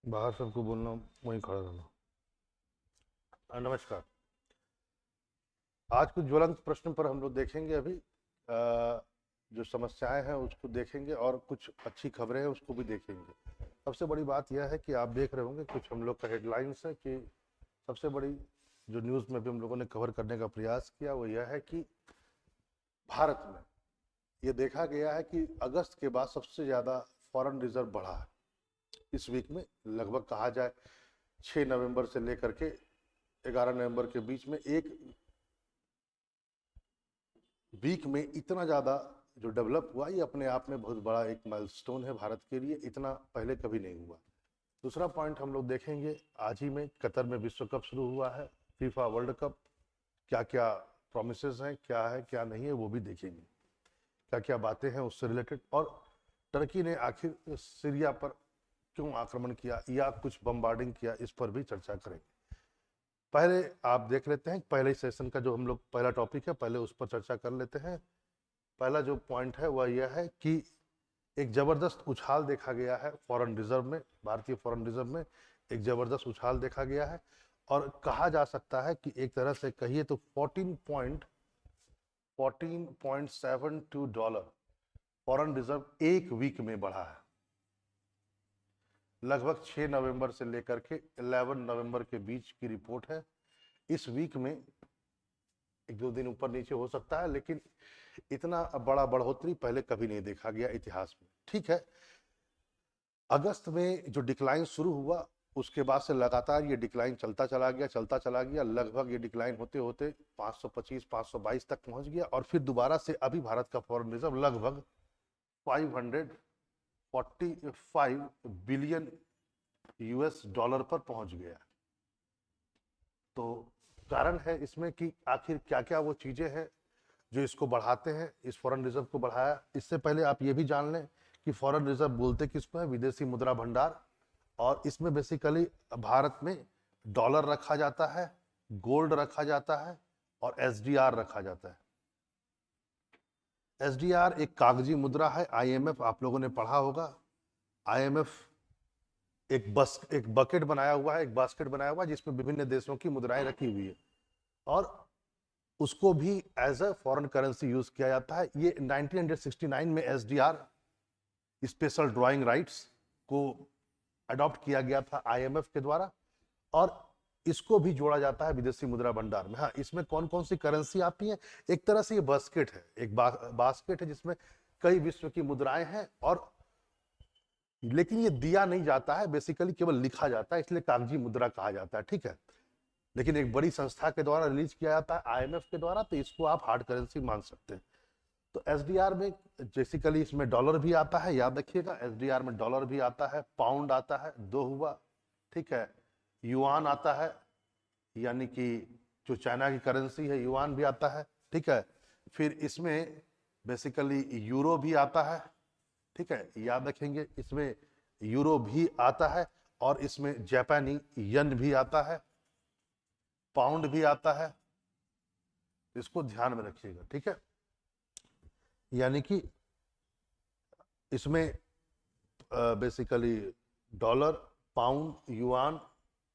बाहर सबको बोलना, वहीं खड़ा रहना। नमस्कार। आज कुछ ज्वलंत प्रश्न पर हम लोग देखेंगे अभी। जो समस्याएं हैं उसको देखेंगे और कुछ अच्छी खबरें हैं उसको भी देखेंगे। सबसे बड़ी बात यह है कि आप देख रहे होंगे कुछ हम लोग का हेडलाइंस है कि सबसे बड़ी जो न्यूज़ में भी हम लोगों ने कवर करने का प्रयास किया वो यह है कि भारत में ये देखा गया है कि अगस्त के बाद सबसे ज़्यादा फॉरेन रिजर्व बढ़ा है इस वीक में। लगभग कहा जाए 6 नवंबर से लेकर के 11 नवंबर के बीच में एक वीक में इतना ज़्यादा जो डेवलप हुआ, ये अपने आप में बहुत बड़ा एक माइलस्टोन है भारत के लिए। इतना पहले कभी नहीं हुआ। दूसरा पॉइंट हम लोग देखेंगे, आज ही में कतर में विश्व कप शुरू हुआ है, फीफा वर्ल्ड कप। क्या क्या प्रोमिसेस हैं, क्या है क्या नहीं है, वो भी देखेंगे। क्या क्या बातें हैं उससे रिलेटेड, और टर्की ने आखिर सीरिया पर क्यों आक्रमण किया या कुछ बम्बार्डिंग किया, इस पर भी चर्चा करेंगे। पहले आप देख लेते हैं पहले सेशन का जो हम लोग पहला टॉपिक है, पहले उस पर चर्चा कर लेते हैं। पहला जो पॉइंट है वह यह है कि एक जबरदस्त उछाल देखा गया है फॉरेन रिजर्व में, भारतीय फॉरेन रिजर्व में एक जबरदस्त उछाल देखा गया है। और कहा जा सकता है कि एक तरह से कहिए तो 14.72 डॉलर फॉरेन रिजर्व एक वीक में बढ़ा है। लगभग 6 नवंबर से लेकर के 11 नवंबर के बीच की रिपोर्ट है। इस वीक में एक दो दिन ऊपर नीचे हो सकता है, लेकिन इतना बड़ा बढ़ोतरी पहले कभी नहीं देखा गया इतिहास में। ठीक है, अगस्त में जो डिक्लाइन शुरू हुआ उसके बाद से लगातार ये डिक्लाइन चलता चला गया। लगभग ये डिक्लाइन होते होते 525 522 तक पहुंच गया, और फिर दोबारा से अभी भारत का फॉरेन रिजर्व लगभग 545 बिलियन यूएस डॉलर पर पहुंच गया। तो कारण है इसमें कि आखिर क्या क्या वो चीजें हैं जो इसको बढ़ाते हैं, इस फॉरेन रिजर्व को बढ़ाया। इससे पहले आप ये भी जान लें कि फॉरेन रिजर्व बोलते किसको है, विदेशी मुद्रा भंडार। और इसमें बेसिकली भारत में डॉलर रखा जाता है, गोल्ड रखा जाता है और एसडीआर रखा जाता है। एसडीआर एक कागजी मुद्रा है। आईएमएफ आप लोगों ने पढ़ा होगा। आईएमएफ एक बकेट बनाया हुआ है, एक बास्केट बनाया हुआ है जिसमें विभिन्न देशों की मुद्राएं रखी हुई है, और उसको भी as a foreign currency use किया जाता है। ये 1969 में एसडीआर स्पेशल ड्राइंग राइट्स को अडॉप्ट किया गया था आईएमएफ के द्वारा, और इसको भी जोड़ा जाता है विदेशी मुद्रा भंडार में। हाँ, इसमें कौन कौन सी करेंसी आती है, एक तरह से ये बास्केट है, एक बास्केट है जिसमें कई विश्व की मुद्राएं हैं, और लेकिन ये दिया नहीं जाता है, बेसिकली केवल लिखा जाता है, इसलिए कागजी मुद्रा कहा जाता है। ठीक है, लेकिन एक बड़ी संस्था के द्वारा रिलीज किया जाता है आईएमएफ के द्वारा, तो इसको आप हार्ड करेंसी मान सकते हैं। तो एसडीआर में बेसिकली इसमें डॉलर भी आता है, याद रखिएगा, एसडीआर में डॉलर भी आता है, पाउंड आता है, दो हुआ। ठीक है, युआन आता है, यानी कि जो चाइना की करेंसी है, युआन भी आता है। ठीक है, फिर इसमें बेसिकली यूरो भी आता है। ठीक है, याद रखेंगे इसमें यूरो भी आता है, और इसमें जापानी यन भी आता है, पाउंड भी आता है। इसको ध्यान में रखिएगा। ठीक है, यानी कि इसमें बेसिकली डॉलर, पाउंड, युआन,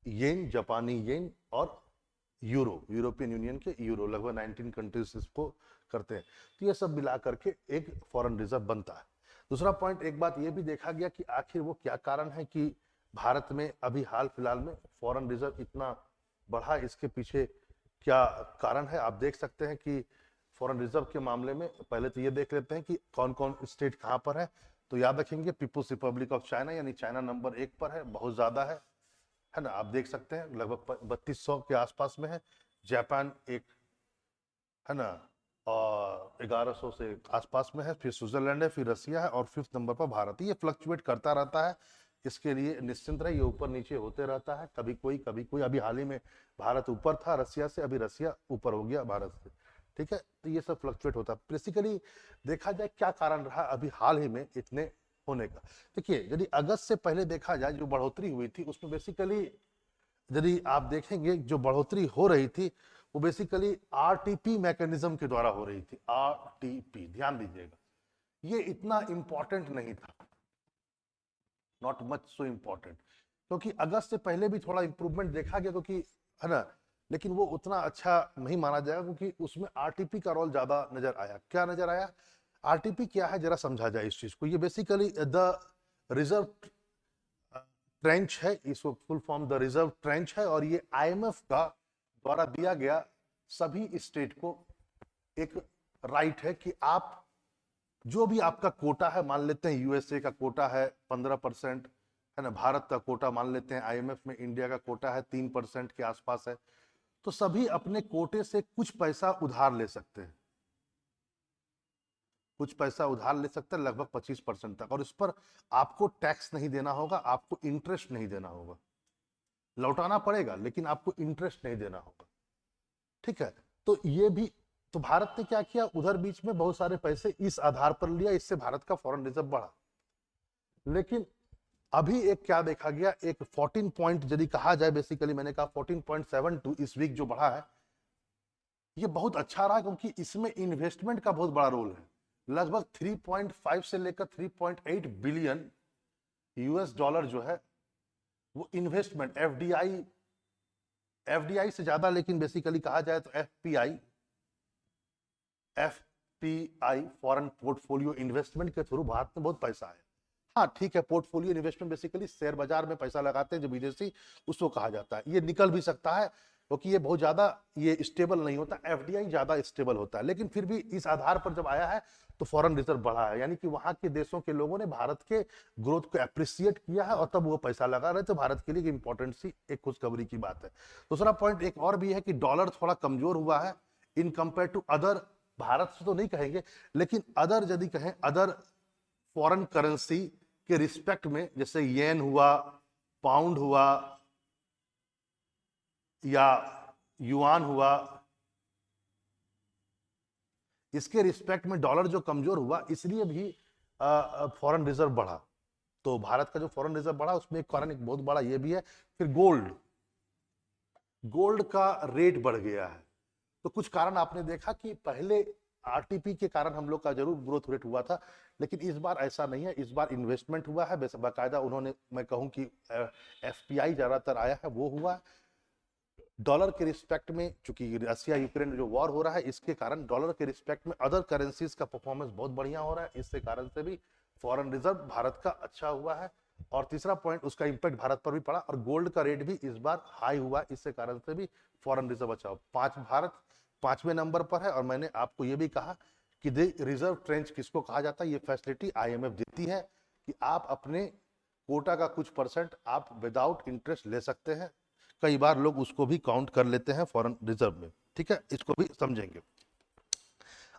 येन, जापानी येन और यूरो, यूरोपियन यूनियन के यूरो, लगभग 19 कंट्रीज इसको करते हैं। तो ये सब मिला करके एक फॉरेन रिजर्व बनता है। दूसरा पॉइंट, एक बात ये भी देखा गया कि आखिर वो क्या कारण है कि भारत में अभी हाल फिलहाल में फॉरेन रिजर्व इतना बढ़ा, इसके पीछे क्या कारण है। आप देख सकते हैं कि फॉरेन रिजर्व के मामले में पहले तो ये देख लेते हैं कि कौन कौन स्टेट कहाँ पर है। तो याद रखेंगे पीपुल्स रिपब्लिक ऑफ चाइना, यानी चाइना नंबर 1 पर है, बहुत ज्यादा है ना। आप देख सकते हैं लगभग 3200 के आसपास में है। जापान एक, है ना, और 1100 से आसपास में है। फिर स्विट्जरलैंड है, फिर रसिया है, और 5th नंबर पर भारत। ये फ्लक्चुएट करता रहता है, इसके लिए निश्चिंत रहिए, ऊपर नीचे होते रहता है, कभी कोई कभी कोई। अभी हाल ही में भारत ऊपर था रसिया से, अभी रसिया ऊपर हो गया भारत से। ठीक है, तो ये सब फ्लक्चुएट होता है। बेसिकली देखा जाए क्या कारण रहा अभी हाल ही में इतने होने का। देखिए, यदि अगस्त से पहले देखा जाए जो बढ़ोतरी हुई थी उसमें बेसिकली यदि आप देखेंगे जो बढ़ोतरी हो रही थी वो बेसिकली आरटीपी मैकेनिज्म के द्वारा हो रही थी। आरटीपी, ध्यान दीजिएगा, ये इतना इंपॉर्टेंट नहीं था, नॉट मच सो इंपॉर्टेंट। क्योंकि अगस्त से पहले भी थोड़ा इंप्रूवमेंट देखा गया, क्योंकि है ना, लेकिन वो उतना अच्छा नहीं माना जाएगा क्योंकि उसमें आरटीपी का रोल ज्यादा नजर आया। क्या नजर आया? आरटीपी क्या है जरा समझा जाए इस चीज को। ये बेसिकली द रिजर्व ट्रेंच है, इसको full form the reserve trench है, और ये आईएमएफ का द्वारा दिया गया सभी स्टेट को एक राइट है कि आप जो भी आपका कोटा है, मान लेते हैं यूएसए का कोटा है 15%, है ना, भारत का कोटा मान लेते हैं आईएमएफ में इंडिया का कोटा है 3% के आसपास है, तो सभी अपने कोटे से कुछ पैसा उधार ले सकते हैं, कुछ पैसा उधार ले सकते हैं लगभग 25% तक, और इस पर आपको टैक्स नहीं देना होगा, आपको इंटरेस्ट नहीं देना होगा, लौटाना पड़ेगा लेकिन आपको इंटरेस्ट नहीं देना होगा। ठीक है, तो ये भी, तो भारत ने क्या किया, उधर बीच में बहुत सारे पैसे इस आधार पर लिया, इससे भारत का फॉरेन रिजर्व बढ़ा। लेकिन अभी एक क्या देखा गया, एक 14 पॉइंट यदि कहा जाए, बेसिकली मैंने कहा 14.72 इस वीक जो बढ़ा है, ये बहुत अच्छा रहा क्योंकि इसमें इन्वेस्टमेंट का बहुत बड़ा रोल है। लगभग 3.5 से लेकर 3.8 बिलियन यूएस डॉलर जो है वो इन्वेस्टमेंट, एफडीआई से ज्यादा, लेकिन बेसिकली कहा जाए तो एफपीआई फॉरेन पोर्टफोलियो इन्वेस्टमेंट के थ्रू भारत में बहुत पैसा है। हाँ ठीक है, पोर्टफोलियो इन्वेस्टमेंट बेसिकली शेयर बाजार में पैसा लगाते हैं जो विदेशी, उसको कहा जाता है। ये निकल भी सकता है क्योंकि ये बहुत ज्यादा ये स्टेबल नहीं होता, एफडीआई ज्यादा स्टेबल होता है, लेकिन फिर भी इस आधार पर जब आया है तो फॉरेन रिजर्व बढ़ा है, यानी कि वहां के देशों के लोगों ने भारत के ग्रोथ को अप्रिशिएट किया है और तब वो पैसा लगा रहे, तो भारत के लिए इंपॉर्टेंट सी एक खुशखबरी की बात है। दूसरा पॉइंट एक और भी है कि डॉलर थोड़ा कमजोर हुआ है in compare to other, Bharat से तो नहीं कहेंगे लेकिन अदर यदि कहें, अदर फॉरेन करेंसी के रिस्पेक्ट में, जैसे येन हुआ, पाउंड हुआ या युआन हुआ, इसके रिस्पेक्ट में डॉलर जो कमजोर हुआ, इसलिए भी फॉरेन रिजर्व बढ़ा। तो भारत का जो फॉरेन रिजर्व बढ़ा उसमें एक कारण एक बहुत बड़ा ये भी है। फिर गोल्ड का रेट बढ़ गया है, तो कुछ कारण आपने देखा कि पहले आरटीपी के कारण हम लोग का जरूर ग्रोथ रेट हुआ था, लेकिन इस बार ऐसा नहीं है, इस बार इन्वेस्टमेंट हुआ है, बाकायदा उन्होंने, मैं कहूं कि एफपीआई ज्यादातर आया है वो हुआ। डॉलर के रिस्पेक्ट में, चूंकि रशिया यूक्रेन जो वॉर हो रहा है इसके कारण डॉलर के रिस्पेक्ट में अदर करेंसीज का परफॉर्मेंस बहुत बढ़िया हो रहा है, इससे कारण से भी फॉरेन रिजर्व भारत का अच्छा हुआ है। और तीसरा पॉइंट, उसका इंपैक्ट भारत पर भी पड़ा, और गोल्ड का रेट भी इस बार हाई हुआ, इससे कारण से भी फॉरेन रिजर्व अच्छा हुआ। भारत 5वें नंबर पर है, और मैंने आपको यह भी कहा कि रिजर्व ट्रेंच किसको कहा जाता है, ये फैसिलिटी आईएमएफ देती है कि आप अपने कोटा का कुछ परसेंट आप विदाउट इंटरेस्ट ले सकते हैं। कई बार लोग उसको भी काउंट कर लेते हैं फॉरेन रिजर्व में, ठीक है, इसको भी समझेंगे।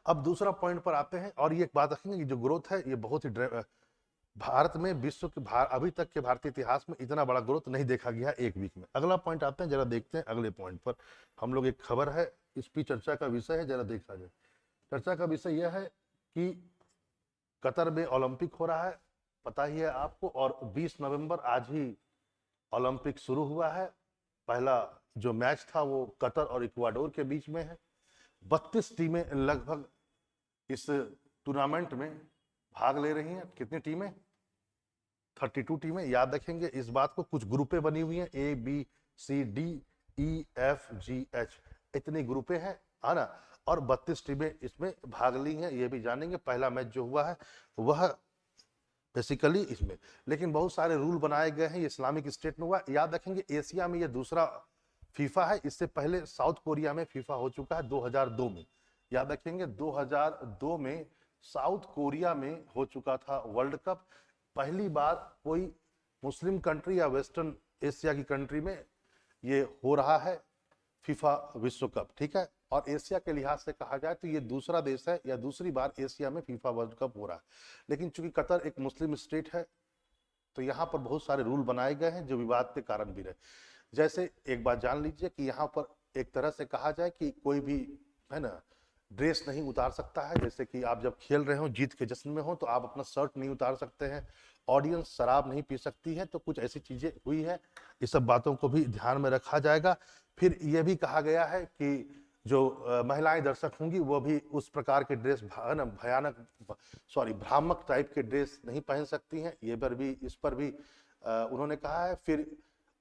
अब दूसरा पॉइंट पर आते हैं, और ये एक बात रखेंगे कि जो ग्रोथ है ये बहुत ही भारत में विश्व के अभी तक के भारतीय इतिहास में इतना बड़ा ग्रोथ नहीं देखा गया एक वीक में। अगला पॉइंट आते हैं, जरा देखते हैं अगले पॉइंट पर हम लोग, एक खबर है, इस पर चर्चा का विषय है, जरा देखा जाए। चर्चा का विषय यह है कि कतर में ओलंपिक हो रहा है, पता ही है आपको, और 20 नवंबर आज ही ओलंपिक शुरू हुआ है। पहला जो मैच था वो कतर और इक्वाडोर के बीच में है। 32 टीमें लगभग इस टूर्नामेंट में भाग ले रही हैं। कितनी टीमें? 32 टीमें। याद रखेंगे इस बात को, कुछ ग्रुपें बनी हुई हैं, A B C D E F G H, इतनी ग्रुपें हैं, है ना, और 32 टीमें इसमें भाग ली हैं, ये भी जानेंगे। पहला मैच जो हुआ है वह बेसिकली इसमें, लेकिन बहुत सारे रूल बनाए गए हैं, ये इस्लामिक स्टेट में हुआ। याद रखेंगे एशिया में ये दूसरा फीफा है, इससे पहले साउथ कोरिया में फीफा हो चुका है 2002 में। याद रखेंगे 2002 में साउथ कोरिया में हो चुका था वर्ल्ड कप। पहली बार कोई मुस्लिम कंट्री या वेस्टर्न एशिया की कंट्री में ये हो रहा है फीफा विश्व कप, ठीक है। और एशिया के लिहाज से कहा जाए तो ये दूसरा देश है या दूसरी बार एशिया में फीफा वर्ल्ड कप हो रहा है। लेकिन चूंकि कतर एक मुस्लिम स्टेट है तो यहाँ पर बहुत सारे रूल बनाए गए हैं जो विवाद के कारण भी रहे। जैसे एक बात जान लीजिए कि यहाँ पर एक तरह से कहा जाए कि कोई भी, है ना, ड्रेस नहीं उतार सकता है। जैसे कि आप जब खेल रहे हो, जीत के जश्न में हो, तो आप अपना शर्ट नहीं उतार सकते हैं। ऑडियंस शराब नहीं पी सकती है। तो कुछ ऐसी चीजें हुई है, इस सब बातों को भी ध्यान में रखा जाएगा। फिर यह भी कहा गया है कि जो महिलाएं दर्शक होंगी वो भी उस प्रकार के ड्रेस, भयानक भ्रामक टाइप के ड्रेस नहीं पहन सकती हैं। ये पर भी, इस पर भी उन्होंने कहा है। फिर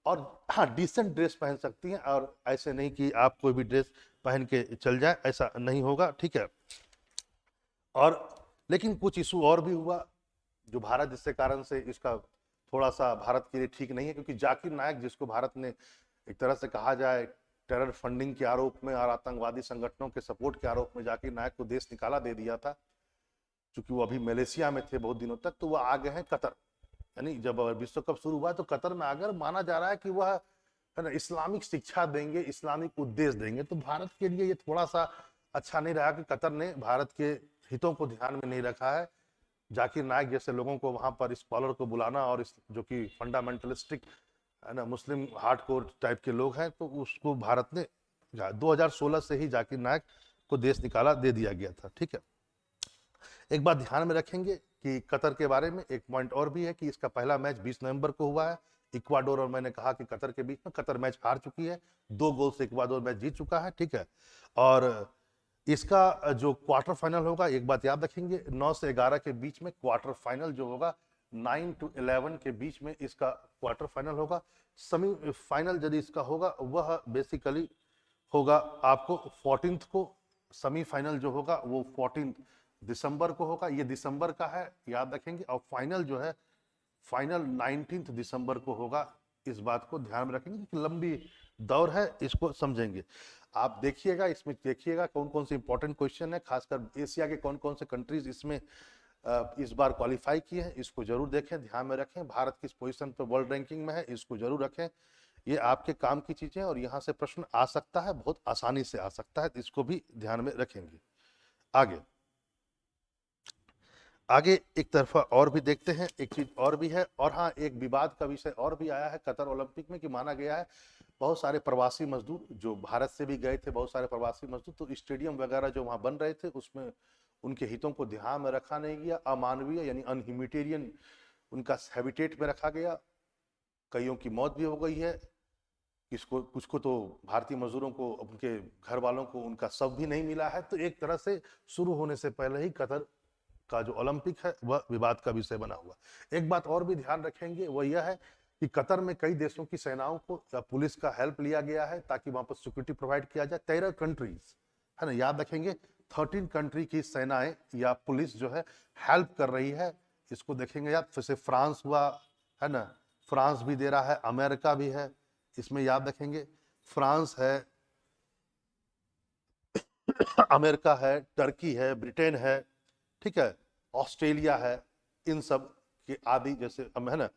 और हाँ डिसेंट ड्रेस पहन सकती हैं, और ऐसे नहीं कि आप कोई भी ड्रेस पहन के चल जाए, ऐसा नहीं होगा, ठीक है। और लेकिन कुछ इशू और भी हुआ जो भारत जिसके कारण से इसका थोड़ा सा भारत के लिए ठीक नहीं है, क्योंकि जाकिर नायक जिसको भारत ने एक तरह से कहा जाए टेरर फंडिंग के आरोप में और आतंकवादी संगठनों के सपोर्ट के आरोप में जाकिर नायक को देश निकाला दे दिया था, क्योंकि वो अभी मलेशिया में थे बहुत दिनों तक, तो वो आ गए हैं कतर। यानी जब विश्व कप शुरू हुआ तो कतर में आकर माना जा रहा है कि वह है ना इस्लामिक शिक्षा देंगे, इस्लामिक उद्देश्य देंगे। तो भारत के लिए ये थोड़ा सा अच्छा नहीं रहा कि कतर ने भारत के हितों को ध्यान में नहीं रखा है। जाकिर नायक जैसे लोगों को वहां पर स्कॉलर को बुलाना, और इस जो कि फंडामेंटलिस्टिक है ना मुस्लिम हार्डकोर टाइप के लोग हैं, तो उसको भारत ने 2016 से ही जाकिर नायक को देश निकाला दे दिया गया था, ठीक है। एक बात ध्यान में रखेंगे कि कतर के बारे में एक पॉइंट और भी है कि इसका पहला मैच 20 नवंबर को हुआ है। इक्वाडोर और मैंने कहा कि कतर के बीच में कतर मैच हार चुकी है, 2 गोल से इक्वाडोर मैच जीत चुका है, ठीक है। और इसका जो क्वार्टर फाइनल होगा, एक बात याद रखेंगे, 9 से 11 के बीच में क्वार्टर फाइनल जो होगा, 9 to 11 के बीच में इसका क्वार्टर फाइनल होगा। सेमीफाइनल यदि इसका होगा वह बेसिकली होगा आपको 14 को, सेमीफाइनल जो होगा वो 14 दिसंबर को होगा, ये दिसंबर का है याद रखेंगे। और फाइनल जो है फाइनल 19 दिसंबर को होगा, इस बात को ध्यान में रखेंगे कि लंबी दौर है, इसको समझेंगे। आप देखिएगा, इसमें देखिएगा कौन कौन से इंपॉर्टेंट क्वेश्चन है, खासकर एशिया के कौन कौन से कंट्रीज इसमें इस बार क्वालिफाई किए हैं, इसको जरूर देखें, ध्यान में रखें। भारत किस पोजीशन पर वर्ल्ड रैंकिंग में है, इसको जरूर रखें। ये आपके काम की चीजें, और यहाँ से प्रश्न आ सकता है, बहुत आसानी से आ सकता है, इसको भी ध्यान में रखेंगे। आगे आगे एक तरफा और भी देखते हैं, एक चीज और भी है, और हाँ एक विवाद का विषय और भी आया है कतर ओलंपिक में, कि माना गया है बहुत सारे प्रवासी मजदूर जो भारत से भी गए थे, बहुत सारे प्रवासी मजदूर, तो स्टेडियम वगैरह जो वहां बन रहे थे उसमें उनके हितों को ध्यान में रखा नहीं गया, अमानवीय यानी अनह्यूमैनिटेरियन उनका हैबिटेट में रखा गया, कईयों की मौत भी हो गई है, किसको कुछ को तो भारतीय मजदूरों को उनके घर वालों को उनका शव भी नहीं मिला है। तो एक तरह से शुरू होने से पहले ही कतर का जो ओलंपिक है वह विवाद का विषय बना हुआ। एक बात और भी ध्यान रखेंगे, वह यह है कि कतर में कई देशों की सेनाओं को या पुलिस का हेल्प लिया गया है ताकि वहां पर सिक्योरिटी प्रोवाइड किया जाए। 13 कंट्रीज है ना, याद रखेंगे 13 कंट्री की सेनाएं या पुलिस जो है हेल्प कर रही है, इसको देखेंगे याद। जैसे फ्रांस हुआ है ना, फ्रांस भी दे रहा है, अमेरिका भी है, इसमें याद रखेंगे फ्रांस है, अमेरिका है, टर्की है, ब्रिटेन है, ठीक है, ऑस्ट्रेलिया है, इन सब के आदि जैसे है ना,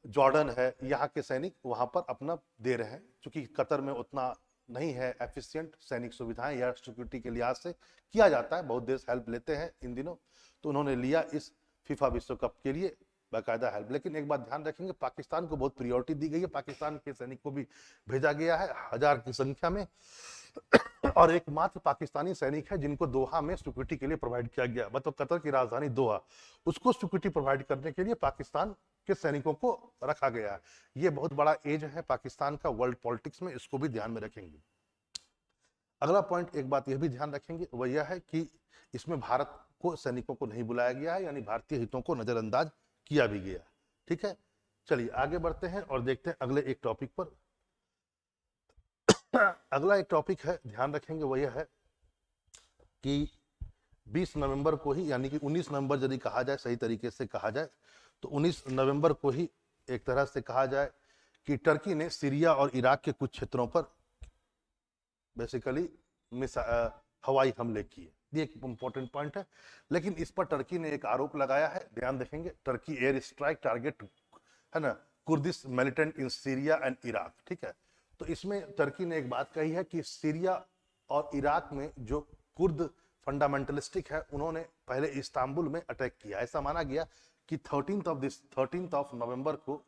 जॉर्डन है, यहाँ के सैनिक वहां पर अपना दे रहे हैं, क्योंकि कतर में उतना नहीं है एफिशिएंट सैनिक सुविधाएं या सिक्योरिटी के लिहाज से किया जाता है, बहुत देश हेल्प लेते हैं इन दिनों, तो उन्होंने लिया इस फीफा विश्व कप के लिए बाकायदा हेल्प। लेकिन एक बात ध्यान रखेंगे, पाकिस्तान को बहुत प्रायोरिटी दी गई है, पाकिस्तान के सैनिक को भी भेजा गया है 1000 की संख्या में, और एकमात्र पाकिस्तानी सैनिक है जिनको दोहा में सिक्योरिटी के लिए प्रोवाइड किया गया, मतलब कतर की राजधानी दोहा, उसको सिक्योरिटी प्रोवाइड करने के लिए पाकिस्तान के सैनिकों को रखा गया है। ये बहुत बड़ा एज है पाकिस्तान का वर्ल्ड पॉलिटिक्स में, इसको भी ध्यान में रखेंगे। अगला पॉइंट एक बात यह भी ध्यान रखेंगे, वह यह है कि इसमें भारत को सैनिकों को नहीं बुलाया गया है, यानी भारतीय हितों को नजरअंदाज किया भी गया, ठीक है। चलिए आगे बढ़ते हैं और देखते हैं अगले एक टॉपिक पर। अगला एक टॉपिक है, ध्यान रखेंगे, वह यह है कि 20 नवंबर को ही, यानी कि 19 नवंबर यदि कहा जाए, सही तरीके से कहा जाए तो 19 नवंबर को ही एक तरह से कहा जाए कि टर्की ने सीरिया और इराक के कुछ क्षेत्रों पर बेसिकली हवाई हमले किए। ये एक इंपॉर्टेंट पॉइंट है, लेकिन इस पर टर्की ने एक आरोप लगाया है, ध्यान देखेंगे, टर्की एयर स्ट्राइक टारगेट है ना Kurdish militant in Syria and Iraq, ठीक है। तो इसमें टर्की ने एक बात कही है कि सीरिया और इराक में जो कुर्द फंडामेंटलिस्टिक है, उन्होंने पहले इस्तांबुल में अटैक किया। ऐसा माना गया कि 13 ऑफ नवंबर को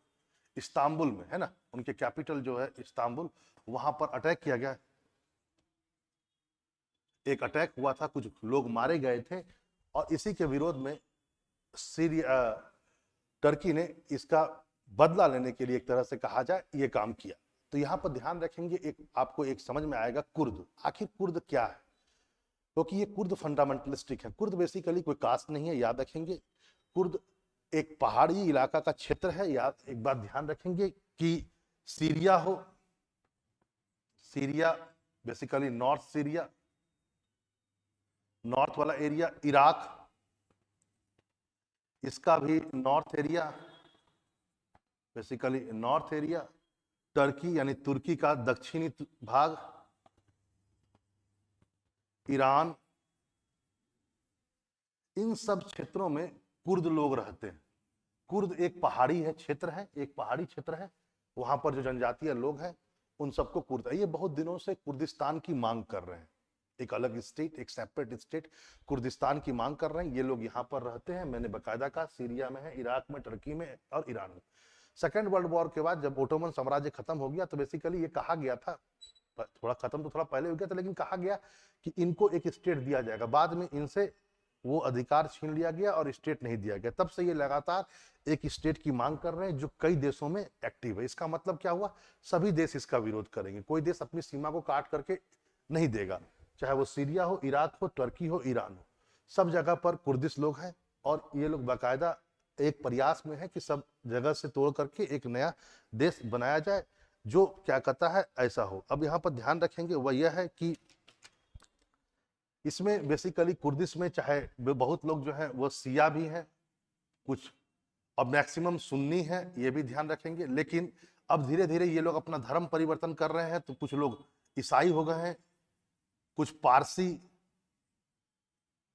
इस्तांबुल में है ना, उनके कैपिटल जो है इस्तांबुल, वहां पर अटैक किया गया, एक अटैक हुआ था, कुछ लोग मारे गए थे, और इसी के विरोध में सीरिया टर्की ने इसका बदला लेने के लिए एक तरह से कहा जाए ये काम किया। तो यहां पर ध्यान रखेंगे, एक आपको एक समझ में आएगा कुर्द, आखिर कुर्द क्या है, क्योंकि ये कुर्द फंडामेंटलिस्टिक है। कुर्द बेसिकली कोई कास्ट नहीं है, याद रखेंगे, कुर्द एक पहाड़ी इलाका का क्षेत्र है। याद एक बात ध्यान रखेंगे, कि सीरिया हो, Syria basically north Syria, north वाला एरिया, इराक इसका भी north area, basically north area, Turkey यानी तुर्की का दक्षिणी भाग, ईरान, इन सब क्षेत्रों में कुर्द लोग रहते हैं। कुर्द एक पहाड़ी है क्षेत्र है, एक पहाड़ी क्षेत्र है, वहां पर जो जनजातीय लोग हैं उन सबको कुर्द, ये बहुत दिनों से कुर्दिस्तान की मांग कर रहे हैं, एक अलग स्टेट, एक सेपरेट स्टेट कुर्दिस्तान की मांग कर रहे हैं। ये लोग यहाँ पर रहते हैं, मैंने बकायदा कहा सीरिया में है, इराक में, टर्की में और ईरान में। सेकेंड वर्ल्ड वॉर के बाद जब ओटोमन साम्राज्य खत्म हो गया तो बेसिकली ये कहा गया था, थोड़ा खत्म तो थोड़ा पहले हो गया था, लेकिन कहा गया कि इनको एक स्टेट दिया जाएगा। बाद में इनसे वो अधिकार छीन लिया गया और स्टेट नहीं दिया गया। तब से ये लगातार एक स्टेट की मांग कर रहे हैं जो कई देशों में एक्टिव है। इसका मतलब क्या हुआ, सभी देश इसका विरोध करेंगे, कोई देश अपनी सीमा को काट करके नहीं देगा, चाहे वो सीरिया हो, इराक हो, टर्की हो, ईरान हो, सब जगह पर कुर्दिश लोग हैं। और ये लोग बाकायदा एक प्रयास में है कि सब जगह से तोड़ करके एक नया देश बनाया जाए जो क्या कहता है ऐसा हो। अब यहाँ पर ध्यान रखेंगे वह यह है कि इसमें बेसिकली कुर्दिश में चाहे बहुत लोग जो है वो सिया भी हैं, कुछ अब मैक्सिमम सुन्नी है, ये भी ध्यान रखेंगे। लेकिन अब धीरे धीरे ये लोग अपना धर्म परिवर्तन कर रहे हैं, तो कुछ लोग ईसाई हो गए हैं, कुछ पारसी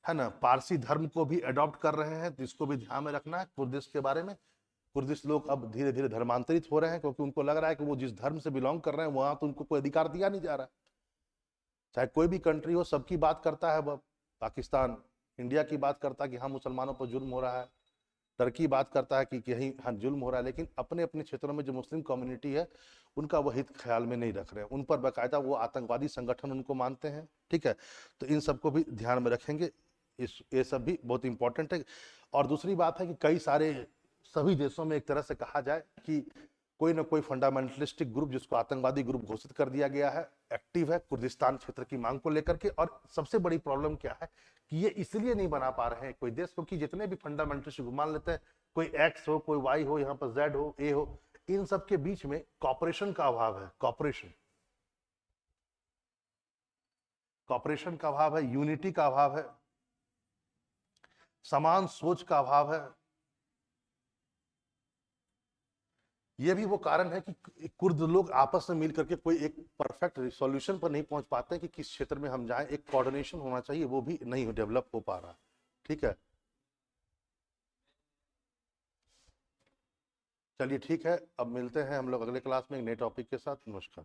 है ना, पारसी धर्म को भी अडॉप्ट कर रहे हैं, तो इसको भी ध्यान में रखना है कुर्दिश के बारे में। कुर्दिश लोग अब धीरे धीरे धर्मांतरित हो रहे हैं, क्योंकि उनको लग रहा है कि वो जिस धर्म से बिलोंग कर रहे हैं वहां तो उनको कोई अधिकार दिया नहीं जा रहा। चाहे कोई भी कंट्री हो, सबकी बात करता है, पाकिस्तान इंडिया की बात करता है कि हाँ मुसलमानों पर जुल्म हो रहा है, टर्की बात करता है कि कहीं हाँ जुल्म हो रहा है, लेकिन अपने अपने क्षेत्रों में जो मुस्लिम कम्युनिटी है उनका वो हित ख्याल में नहीं रख रहे हैं, उन पर बाकायदा वो आतंकवादी संगठन उनको मानते हैं। ठीक है, तो इन सबको भी ध्यान में रखेंगे, ये सब भी बहुत इंपॉर्टेंट है। और दूसरी बात है कि कई सारे सभी देशों में एक तरह से कहा जाए कि कोई ना कोई फंडामेंटलिस्टिक ग्रुप जिसको आतंकवादी ग्रुप घोषित कर दिया गया है, एक्टिव है कुर्दिस्तान क्षेत्र की मांग को लेकर के। और सबसे बड़ी प्रॉब्लम क्या है कि ये इसलिए नहीं बना पा रहे हैं कोई देश, क्योंकि जितने भी फंडामेंटलिस्ट मान लेते हैं, कोई एक्स हो, कोई वाई हो, यहाँ पर जेड हो, ए हो, इन सब के बीच में कॉपरेशन का अभाव है, कॉपरेशन का अभाव है, यूनिटी का अभाव है, समान सोच का अभाव है। ये भी वो कारण है कि कुर्द लोग आपस में मिल करके कोई एक परफेक्ट सॉल्यूशन पर नहीं पहुंच पाते कि किस क्षेत्र में हम जाएं, एक कोऑर्डिनेशन होना चाहिए, वो भी नहीं डेवलप हो पा रहा। ठीक है, चलिए ठीक है, अब मिलते हैं हम लोग अगले क्लास में एक नए टॉपिक के साथ। नमस्कार।